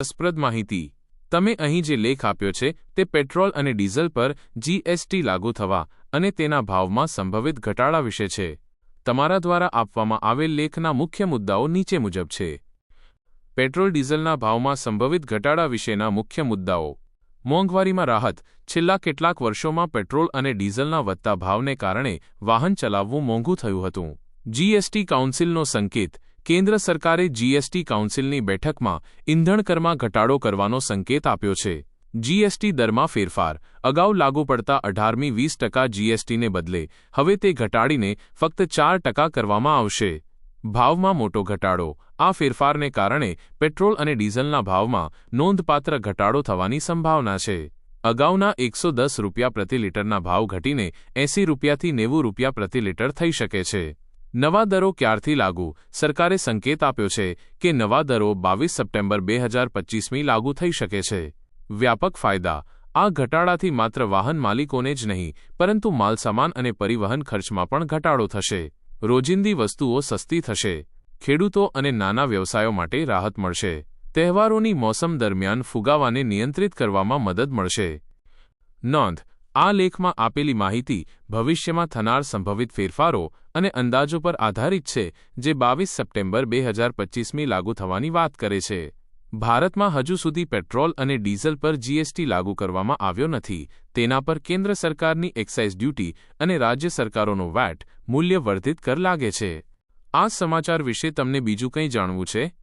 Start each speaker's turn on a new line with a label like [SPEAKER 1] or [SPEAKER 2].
[SPEAKER 1] રસપ્રદ માહિતી તમે અહીં જે લેખ આપ્યો છે તે પેટ્રોલ અને ડીઝલ પર જીએસટી લાગુ થવા અને તેના ભાવમાં સંભવિત ઘટાડા વિશે છે. તમારા દ્વારા આપવામાં આવેલ લેખના મુખ્ય મુદ્દાઓ નીચે મુજબ છે. પેટ્રોલ ડીઝલના ભાવમાં સંભવિત ઘટાડા વિશેના મુખ્ય મુદ્દાઓ. મોંઘવારીમાં રાહત. છેલ્લા કેટલાક વર્ષોમાં પેટ્રોલ અને ડીઝલના વધતા ભાવને કારણે વાહન ચલાવવું મોંઘું થયું હતું. જીએસટી કાઉન્સિલનો સંકેત. કેન્દ્ર સરકારે જીએસટી કાઉન્સિલની બેઠકમાં ઇંધણ કરમાં ઘટાડો કરવાનો સંકેત આપ્યો છે. જીએસટી દરમાં ફેરફાર. અગાઉ લાગુ પડતા 18મી 20% જીએસટીને બદલે હવે તે ઘટાડીને ફક્ત 4% કરવામાં આવશે. ભાવમાં મોટો ઘટાડો. આ ફેરફારને કારણે પેટ્રોલ અને ડીઝલના ભાવમાં નોંધપાત્ર ઘટાડો થવાની સંભાવના છે. અગાઉના ₹110 પ્રતિ લિટરના ભાવ ઘટીને ₹80થી ₹90 પ્રતિ લિટર થઈ શકે છે. નવા દરો ક્યારથી લાગુ? સરકારે સંકેત આપ્યો છે કે નવા દરો 22 સપ્ટેમ્બર 2025મી લાગુ થઈ શકે છે. વ્યાપક ફાયદા. આ ઘટાડાથી માત્ર વાહન માલિકોને જ નહીં પરંતુ માલસામાન અને પરિવહન ખર્ચમાં પણ ઘટાડો થશે. રોજિંદી વસ્તુઓ સસ્તી થશે. ખેડૂતો અને નાના વ્યવસાયો માટે રાહત મળશે. તહેવારોની મોસમ દરમિયાન ફુગાવાને નિયંત્રિત કરવામાં મદદ મળશે. નોંધ. આ લેખમાં આપેલી માહિતી ભવિષ્યમાં થનાર સંભવિત ફેરફારો અને અંદાજો પર આધારિત છે જે 22 સપ્ટેમ્બર 2025મી લાગુ થવાની વાત કરે છે. ભારતમાં હજુ સુધી પેટ્રોલ અને ડીઝલ પર જીએસટી લાગુ કરવામાં આવ્યો નથી. તેના પર કેન્દ્ર સરકારની એક્સાઇઝ ડ્યુટી અને રાજ્ય સરકારોનો વેટ મૂલ્ય વર્ધિત કર લાગે છે. આ સમાચાર વિશે તમને બીજું કંઈ જાણવું છે?